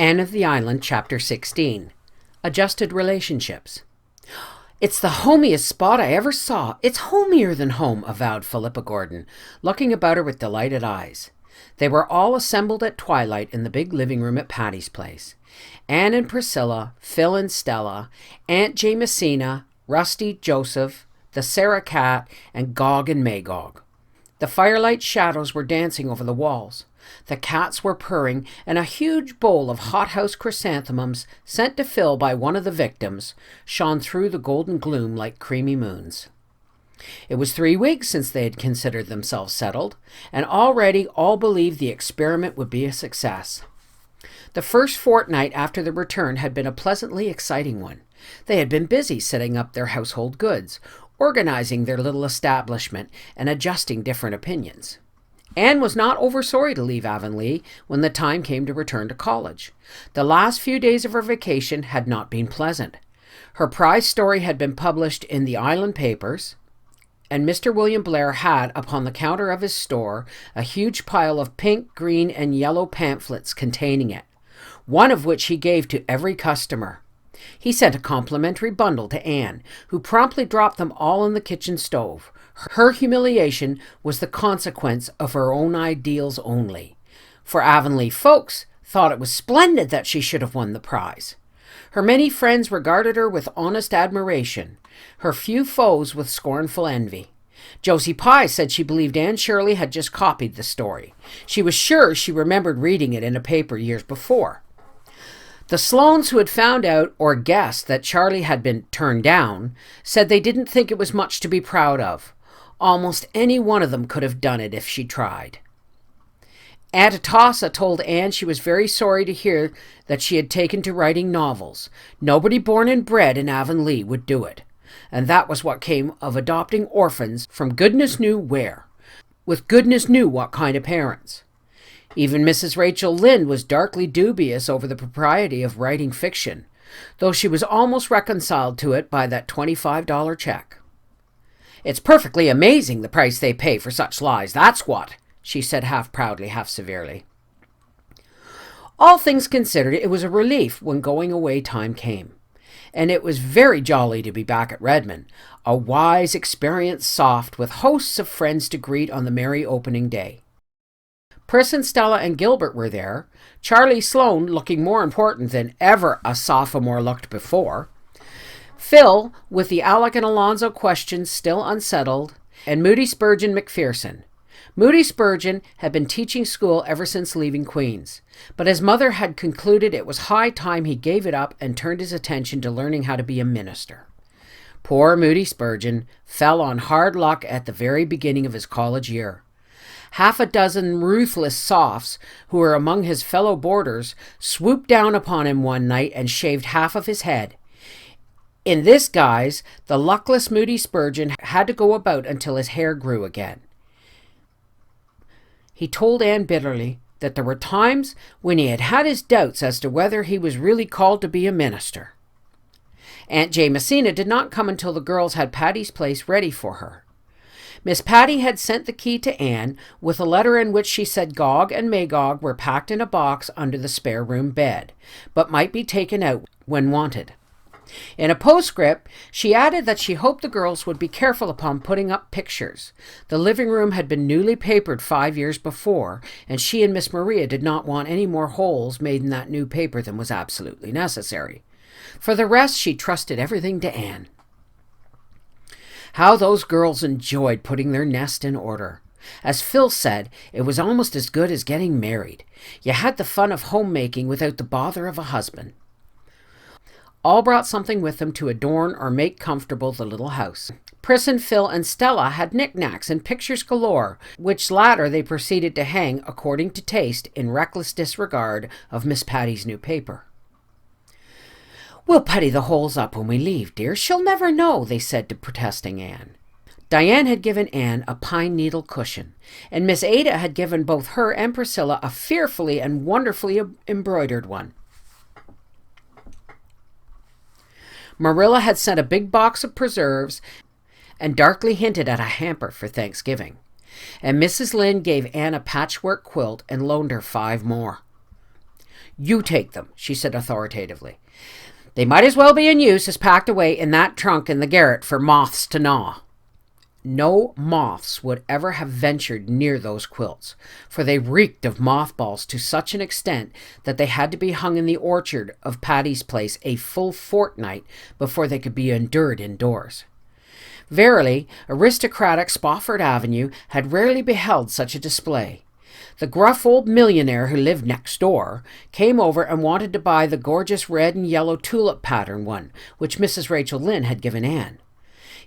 Anne of the Island, Chapter 16. Adjusted Relationships. "It's the homiest spot I ever saw. It's homier than home," avowed Philippa Gordon, looking about her with delighted eyes. They were all assembled at twilight in the big living room at Patty's place. Anne and Priscilla, Phil and Stella, Aunt Jamesina, Rusty, Joseph, the Sarah cat, and Gog and Magog. The firelight shadows were dancing over the walls. The cats were purring, and a huge bowl of hothouse chrysanthemums, sent to Phil by one of the victims, shone through the golden gloom like creamy moons. It was 3 weeks since they had considered themselves settled, and already all believed the experiment would be a success. The first fortnight after the return had been a pleasantly exciting one. They had been busy setting up their household goods, organizing their little establishment, and adjusting different opinions. Anne was not over sorry to leave Avonlea when the time came to return to college. The last few days of her vacation had not been pleasant. Her prize story had been published in the island papers, and Mr. William Blair had, upon the counter of his store, a huge pile of pink, green, and yellow pamphlets containing it, one of which he gave to every customer. He sent a complimentary bundle to Anne, who promptly dropped them all on the kitchen stove. Her humiliation was the consequence of her own ideals only, for Avonlea folks thought it was splendid that she should have won the prize. Her many friends regarded her with honest admiration, her few foes with scornful envy. Josie Pye said she believed Anne Shirley had just copied the story. She was sure she remembered reading it in a paper years before. The Sloanes, who had found out or guessed that Charlie had been turned down, said they didn't think it was much to be proud of. Almost any one of them could have done it if she tried. Aunt Atossa told Anne she was very sorry to hear that she had taken to writing novels. Nobody born and bred in Avonlea would do it. And that was what came of adopting orphans from goodness knew where, with goodness knew what kind of parents. Even Mrs. Rachel Lynde was darkly dubious over the propriety of writing fiction, though she was almost reconciled to it by that $25 check. "It's perfectly amazing the price they pay for such lies, that's what," she said half proudly, half severely. All things considered, it was a relief when going away time came. And it was very jolly to be back at Redmond, a wise, experienced soft with hosts of friends to greet on the merry opening day. Pris and Stella and Gilbert were there, Charlie Sloane looking more important than ever a sophomore looked before, Phil with the Alec and Alonzo questions still unsettled, and Moody Spurgeon McPherson. Moody Spurgeon had been teaching school ever since leaving Queen's, but his mother had concluded it was high time he gave it up and turned his attention to learning how to be a minister. Poor Moody Spurgeon fell on hard luck at the very beginning of his college year. Half a dozen ruthless softs, who were among his fellow boarders, swooped down upon him one night and shaved half of his head. In this guise, the luckless Moody Spurgeon had to go about until his hair grew again. He told Anne bitterly that there were times when he had had his doubts as to whether he was really called to be a minister. Aunt Jamesina did not come until the girls had Patty's place ready for her. Miss Patty had sent the key to Anne with a letter in which she said Gog and Magog were packed in a box under the spare room bed, but might be taken out when wanted. In a postscript, she added that she hoped the girls would be careful upon putting up pictures. The living room had been newly papered 5 years before, and she and Miss Maria did not want any more holes made in that new paper than was absolutely necessary. For the rest, she trusted everything to Anne. How those girls enjoyed putting their nest in order. As Phil said, it was almost as good as getting married. You had the fun of homemaking without the bother of a husband. All brought something with them to adorn or make comfortable the little house. Pris and Phil and Stella had knickknacks and pictures galore, which latter they proceeded to hang according to taste in reckless disregard of Miss Patty's new paper. "We'll putty the holes up when we leave, dear. She'll never know," they said to protesting Anne. Diane had given Anne a pine needle cushion, and Miss Ada had given both her and Priscilla a fearfully and wonderfully embroidered one. Marilla had sent a big box of preserves and darkly hinted at a hamper for Thanksgiving, and Mrs. Lynde gave Anne a patchwork quilt and loaned her 5 more. "You take them," she said authoritatively. "They might as well be in use as packed away in that trunk in the garret for moths to gnaw." No moths would ever have ventured near those quilts, for they reeked of mothballs to such an extent that they had to be hung in the orchard of Patty's Place a full fortnight before they could be endured indoors. Verily, aristocratic Spofford Avenue had rarely beheld such a display. The gruff old millionaire who lived next door came over and wanted to buy the gorgeous red and yellow tulip pattern one, which Mrs. Rachel Lynde had given Anne.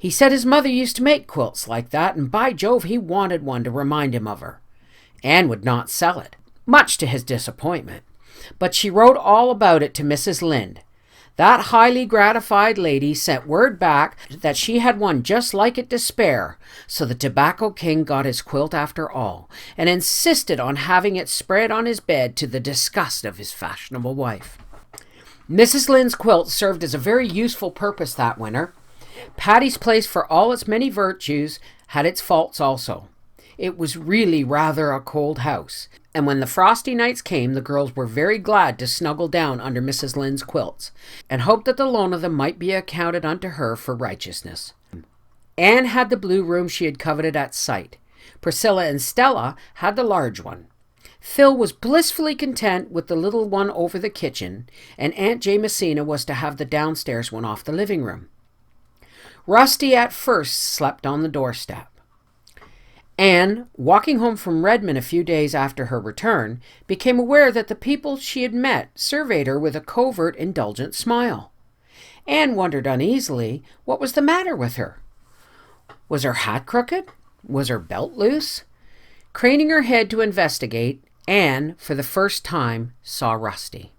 He said his mother used to make quilts like that, and by Jove, he wanted one to remind him of her. Anne would not sell it, much to his disappointment, but she wrote all about it to Mrs. Lynde. That highly gratified lady sent word back that she had one just like it to spare, so the Tobacco King got his quilt after all, and insisted on having it spread on his bed to the disgust of his fashionable wife. Mrs. Lynde's quilt served as a very useful purpose that winter. Patty's Place, for all its many virtues, had its faults also. It was really rather a cold house, and when the frosty nights came, the girls were very glad to snuggle down under Mrs. Lynde's quilts, and hoped that the loan of them might be accounted unto her for righteousness. Anne had the blue room she had coveted at sight. Priscilla and Stella had the large one. Phil was blissfully content with the little one over the kitchen, and Aunt Jamesina was to have the downstairs one off the living room. Rusty at first slept on the doorstep. Anne, walking home from Redmond a few days after her return, became aware that the people she had met surveyed her with a covert, indulgent smile. Anne wondered uneasily what was the matter with her. Was her hat crooked? Was her belt loose? Craning her head to investigate, Anne, for the first time, saw Rusty.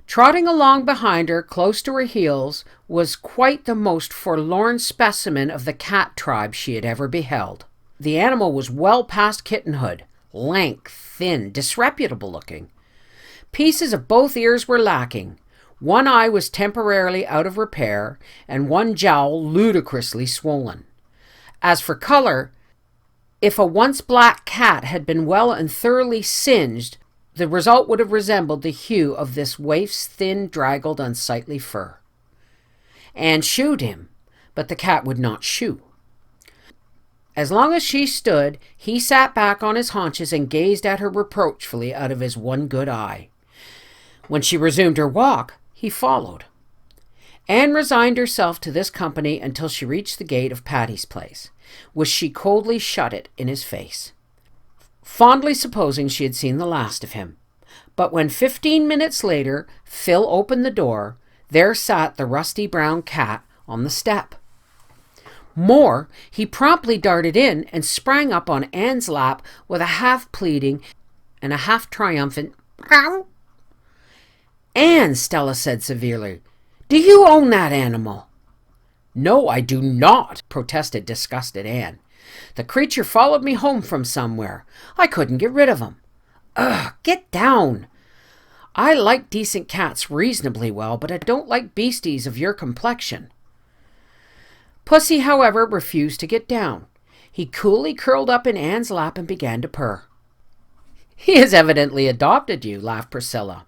Trotting along behind her, close to her heels, was quite the most forlorn specimen of the cat tribe she had ever beheld. The animal was well past kittenhood, lank, thin, disreputable looking. Pieces of both ears were lacking. One eye was temporarily out of repair, and one jowl ludicrously swollen. As for color, if a once black cat had been well and thoroughly singed, the result would have resembled the hue of this waif's thin, draggled, unsightly fur. Anne shooed him, but the cat would not shoo. As long as she stood, he sat back on his haunches and gazed at her reproachfully out of his one good eye. When she resumed her walk, he followed. Anne resigned herself to this company until she reached the gate of Patty's Place, which she coldly shut it in his face, fondly supposing she had seen the last of him. But when 15 minutes later Phil opened the door, there sat the rusty brown cat on the step. More, he promptly darted in and sprang up on Anne's lap with a half-pleading and a half-triumphant "Meow." "Anne," Stella said severely, "do you own that animal?" "No, I do not," protested disgusted Anne. "The creature followed me home from somewhere. I couldn't get rid of him." "Ugh, get down. I like decent cats reasonably well, but I don't like beasties of your complexion." Pussy, however, refused to get down. He coolly curled up in Anne's lap and began to purr. "He has evidently adopted you," laughed Priscilla.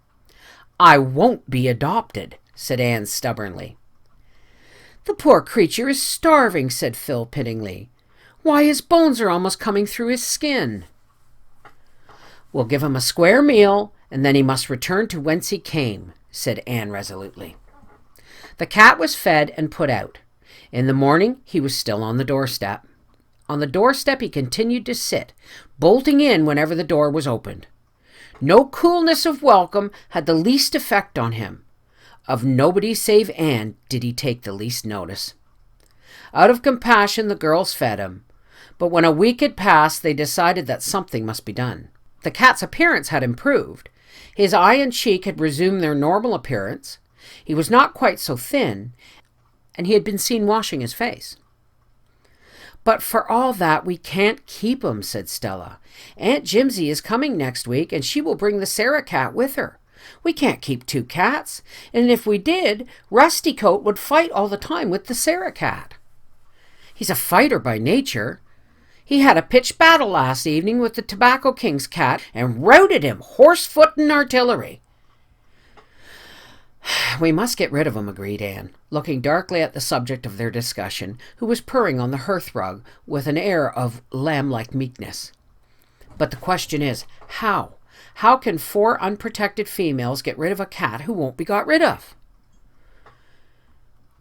"I won't be adopted," said Anne stubbornly. "The poor creature is starving," said Phil pityingly. "Why, his bones are almost coming through his skin." "We'll give him a square meal, and then he must return to whence he came," said Anne resolutely. The cat was fed and put out. In the morning he was still on the doorstep. On the doorstep he continued to sit, bolting in whenever the door was opened. No coolness of welcome had the least effect on him. Of nobody save Anne did he take the least notice. Out of compassion the girls fed him, but when a week had passed they decided that something must be done. The cat's appearance had improved. His eye and cheek had resumed their normal appearance. He was not quite so thin, and he had been seen washing his face. "But for all that, we can't keep him," said Stella. "Aunt Jimsy is coming next week, and she will bring the Sarah cat with her. We can't keep two cats, and if we did, Rusty Coat would fight all the time with the Sarah cat. He's a fighter by nature. He had a pitched battle last evening with the Tobacco King's cat and routed him, horse, foot, and artillery. We must get rid of him, agreed Anne, looking darkly at the subject of their discussion, who was purring on the hearthrug with an air of lamb-like meekness. But the question is, how? How can 4 unprotected females get rid of a cat who won't be got rid of?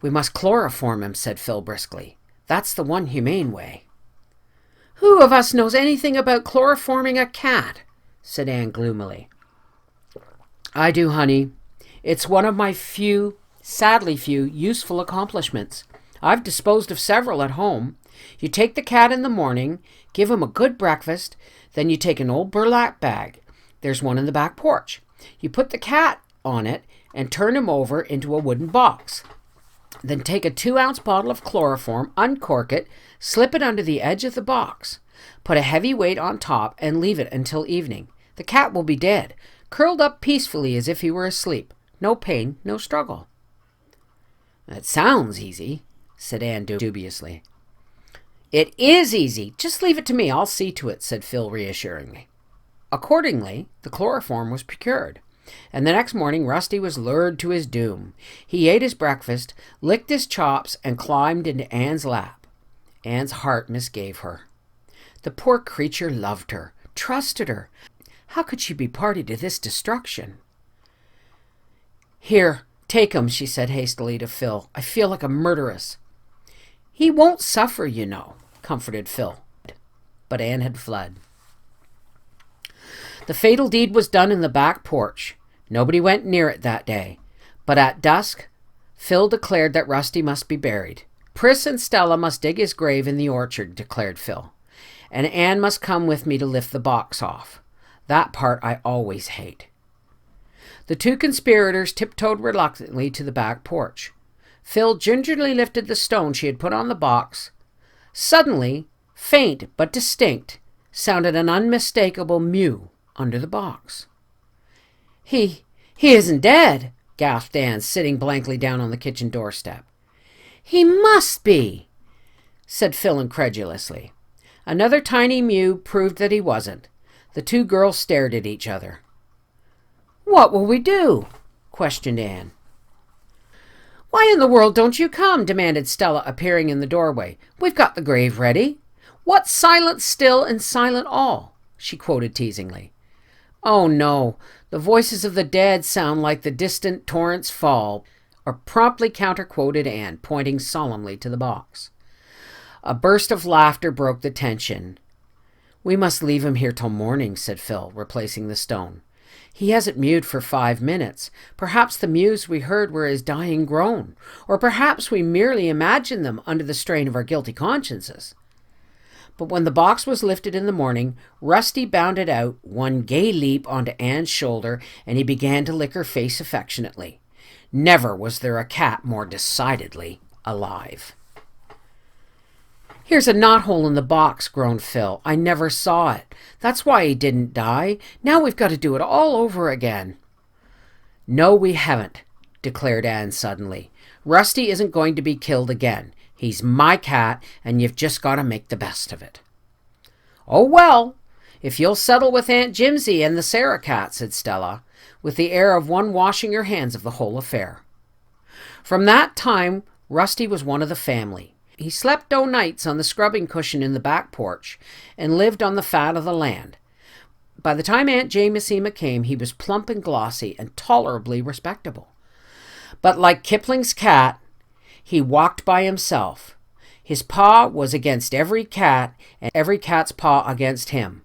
We must chloroform him, said Phil briskly. That's the one humane way. Who of us knows anything about chloroforming a cat? Said Anne gloomily. I do, honey. It's one of my sadly few, useful accomplishments. I've disposed of several at home. You take the cat in the morning, give him a good breakfast, then you take an old burlap bag. There's one in the back porch. You put the cat on it and turn him over into a wooden box. Then take a 2-ounce bottle of chloroform, uncork it, slip it under the edge of the box. Put a heavy weight on top and leave it until evening. The cat will be dead, curled up peacefully as if he were asleep. No pain, no struggle. That sounds easy, said Anne dubiously. It is easy. Just leave it to me. I'll see to it, said Phil reassuringly. Accordingly, the chloroform was procured, and the next morning Rusty was lured to his doom. He ate his breakfast, licked his chops, and climbed into Anne's lap. Anne's heart misgave her. The poor creature loved her, trusted her. How could she be party to this destruction? Here, take him, she said hastily to Phil. I feel like a murderess. He won't suffer, you know, comforted Phil. But Anne had fled. The fatal deed was done in the back porch. Nobody went near it that day. But at dusk, Phil declared that Rusty must be buried. Pris and Stella must dig his grave in the orchard, declared Phil. And Anne must come with me to lift the box off. That part I always hate. The 2 conspirators tiptoed reluctantly to the back porch. Phil gingerly lifted the stone she had put on the box. Suddenly, faint but distinct, sounded an unmistakable mew under the box. He isn't dead, gasped Anne, sitting blankly down on the kitchen doorstep. He must be, said Phil incredulously. Another tiny mew proved that he wasn't. The 2 girls stared at each other. What will we do? Questioned Anne. Why in the world don't you come? Demanded Stella, appearing in the doorway. We've got the grave ready. What's silent still and silent all? She quoted teasingly. Oh no, the voices of the dead sound like the distant torrent's fall, or promptly counter-quoted Anne, pointing solemnly to the box. A burst of laughter broke the tension. We must leave him here till morning, said Phil, replacing the stone. He hasn't mewed for 5 minutes. Perhaps the mews we heard were his dying groan, or perhaps we merely imagined them under the strain of our guilty consciences. But when the box was lifted in the morning, Rusty bounded out, one gay leap onto Anne's shoulder, and he began to lick her face affectionately. Never was there a cat more decidedly alive. Here's a knothole in the box, groaned Phil. I never saw it. That's why he didn't die. Now we've got to do it all over again. No, we haven't, declared Anne suddenly. Rusty isn't going to be killed again. He's my cat, and you've just got to make the best of it. Oh, well, if you'll settle with Aunt Jimsy and the Sarah cat, said Stella, with the air of one washing her hands of the whole affair. From that time, Rusty was one of the family. He slept o' nights on the scrubbing cushion in the back porch and lived on the fat of the land. By the time Aunt Jamesina came, he was plump and glossy and tolerably respectable. But like Kipling's cat, he walked by himself. His paw was against every cat and every cat's paw against him.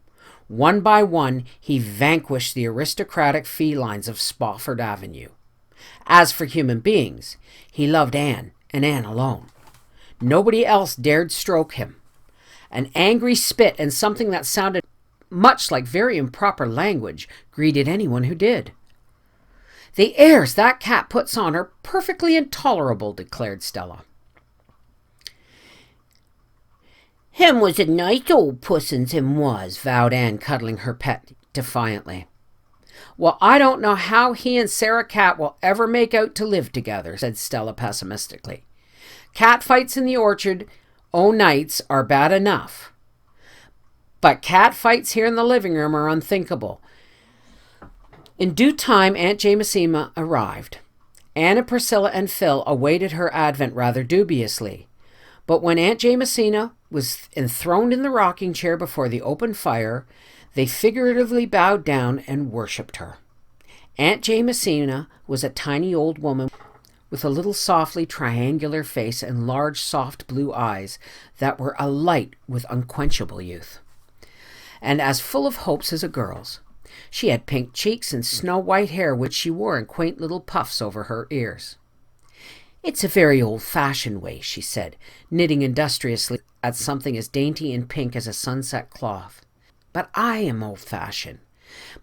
One by one, he vanquished the aristocratic felines of Spofford Avenue. As for human beings, he loved Anne and Anne alone. Nobody else dared stroke him. An angry spit and something that sounded much like very improper language greeted anyone who did. The airs that cat puts on are perfectly intolerable, declared Stella. Him was a nice old pussens, him was, vowed Anne, cuddling her pet defiantly. Well, I don't know how he and Sarah Cat will ever make out to live together, said Stella pessimistically. Cat fights in the orchard o' nights are bad enough. But cat fights here in the living room are unthinkable. In due time, Aunt Jamesina arrived. Anna, Priscilla, and Phil awaited her advent rather dubiously. But when Aunt Jamesina was enthroned in the rocking chair before the open fire, they figuratively bowed down and worshipped her. Aunt Jamesina was a tiny old woman with a little softly triangular face and large soft blue eyes that were alight with unquenchable youth, and as full of hopes as a girl's. She had pink cheeks and snow-white hair which she wore in quaint little puffs over her ears. "It's a very old-fashioned way," she said, knitting industriously at something as dainty and pink as a sunset cloth. "But I am old-fashioned.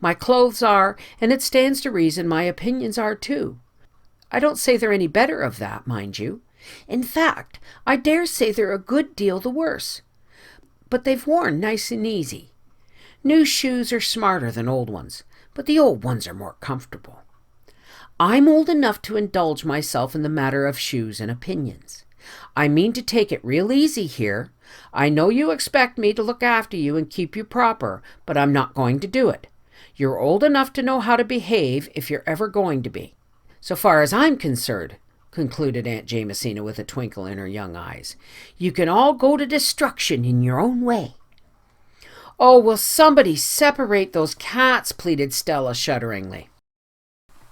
My clothes are, and it stands to reason my opinions are too. I don't say they're any better of that, mind you. In fact, I dare say they're a good deal the worse. But they've worn nice and easy. New shoes are smarter than old ones, but the old ones are more comfortable. I'm old enough to indulge myself in the matter of shoes and opinions. I mean to take it real easy here. I know you expect me to look after you and keep you proper, but I'm not going to do it. You're old enough to know how to behave if you're ever going to be. So far as I'm concerned," concluded Aunt Jamesina with a twinkle in her young eyes, "you can all go to destruction in your own way." "Oh, will somebody separate those cats?" pleaded Stella shudderingly.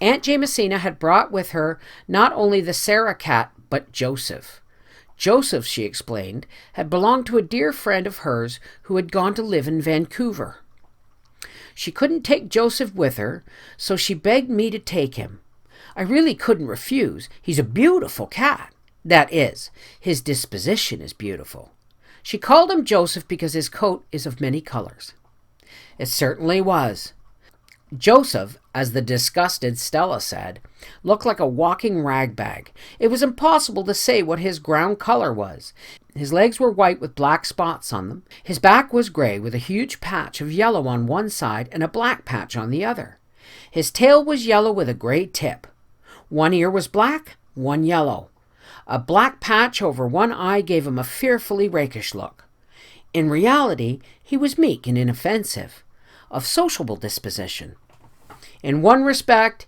Aunt Jamesina had brought with her not only the Sarah cat, but Joseph. Joseph, she explained, had belonged to a dear friend of hers who had gone to live in Vancouver. She couldn't take Joseph with her, so she begged me to take him. I really couldn't refuse. He's a beautiful cat. That is, his disposition is beautiful. She called him Joseph because his coat is of many colors. It certainly was. Joseph, as the disgusted Stella said, looked like a walking ragbag. It was impossible to say what his ground color was. His legs were white with black spots on them. His back was gray with a huge patch of yellow on one side and a black patch on the other. His tail was yellow with a gray tip. One ear was black, one yellow. A black patch over one eye gave him a fearfully rakish look. In reality, he was meek and inoffensive, of sociable disposition. In one respect,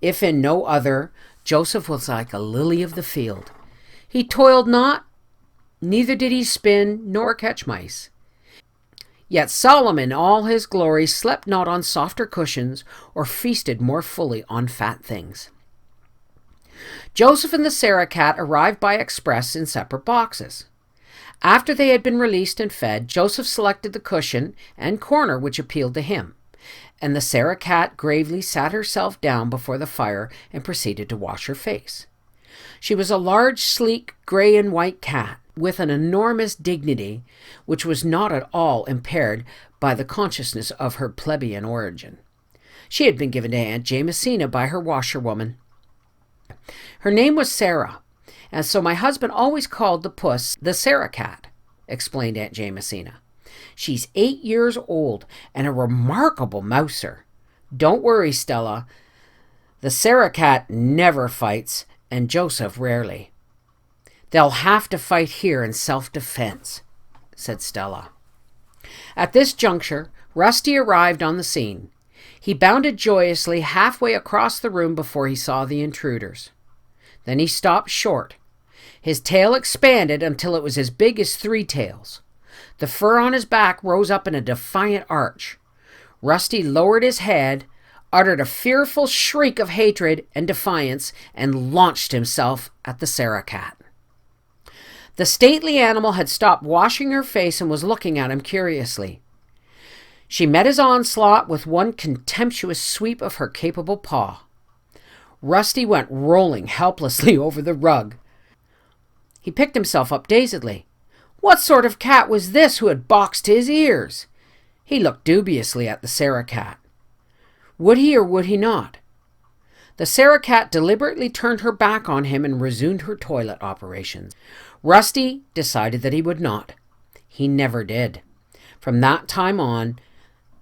if in no other, Joseph was like a lily of the field. He toiled not, neither did he spin, nor catch mice. Yet Solomon, all his glory, slept not on softer cushions, or feasted more fully on fat things. Joseph and the Sarah cat arrived by express in separate boxes. After they had been released and fed, Joseph selected the cushion and corner which appealed to him, and the Sarah cat gravely sat herself down before the fire and proceeded to wash her face. She was a large, sleek, gray and white cat, with an enormous dignity which was not at all impaired by the consciousness of her plebeian origin. She had been given to Aunt Jamesina by her washerwoman. Her name was Sarah, and so my husband always called the puss the Sarah cat, explained Aunt Jamesina. She's 8 years old and a remarkable mouser. Don't worry, Stella. The Sarah cat never fights, and Joseph rarely. They'll have to fight here in self-defense, said Stella. At this juncture, Rusty arrived on the scene. He bounded joyously halfway across the room before he saw the intruders. Then he stopped short. His tail expanded until it was as big as 3 tails. The fur on his back rose up in a defiant arch. Rusty lowered his head, uttered a fearful shriek of hatred and defiance, and launched himself at the Sarah cat. The stately animal had stopped washing her face and was looking at him curiously. She met his onslaught with one contemptuous sweep of her capable paw. Rusty went rolling helplessly over the rug. He picked himself up dazedly. What sort of cat was this who had boxed his ears? He looked dubiously at the Sarah cat. Would he or would he not? The Sarah cat deliberately turned her back on him and resumed her toilet operations. Rusty decided that he would not. He never did. From that time on,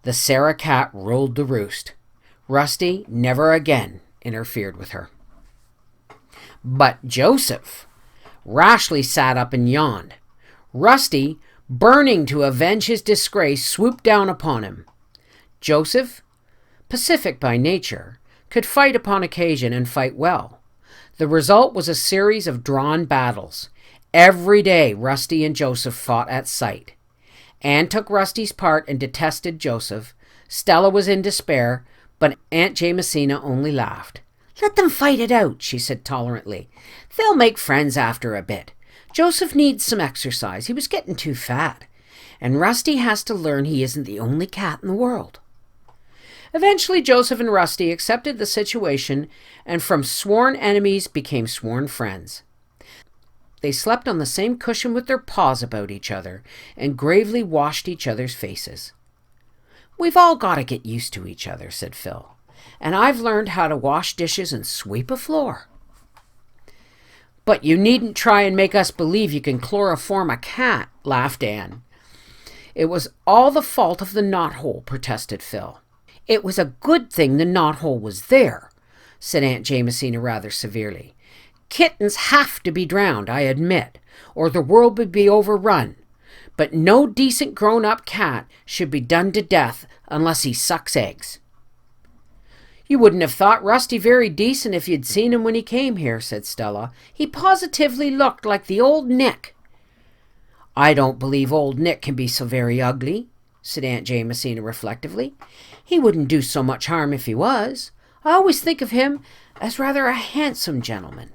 the Sarah cat ruled the roost. Rusty never again interfered with her. But Joseph rashly sat up and yawned. Rusty burning to avenge his disgrace, swooped down upon him. Joseph, pacific by nature, could fight upon occasion and fight well. The result was a series of drawn battles. Every day Rusty and Joseph fought at sight. Anne took Rusty's part and detested Joseph. Stella was in despair, but Aunt Jamesina only laughed. "Let them fight it out," she said tolerantly. "They'll make friends after a bit. Joseph needs some exercise. He was getting too fat. And Rusty has to learn he isn't the only cat in the world." Eventually, Joseph and Rusty accepted the situation and from sworn enemies became sworn friends. They slept on the same cushion with their paws about each other and gravely washed each other's faces. "We've all got to get used to each other," said Phil. "And I've learned how to wash dishes and sweep a floor." "But you needn't try and make us believe you can chloroform a cat," laughed Anne. "It was all the fault of the knothole," protested Phil. "It was a good thing the knothole was there," said Aunt Jamesina rather severely. "Kittens have to be drowned, I admit, or the world would be overrun. But no decent grown-up cat should be done to death unless he sucks eggs." "You wouldn't have thought Rusty very decent if you'd seen him when he came here," said Stella. "He positively looked like the old Nick." "I don't believe old Nick can be so very ugly," said Aunt Jamesina reflectively. "He wouldn't do so much harm if he was. I always think of him as rather a handsome gentleman."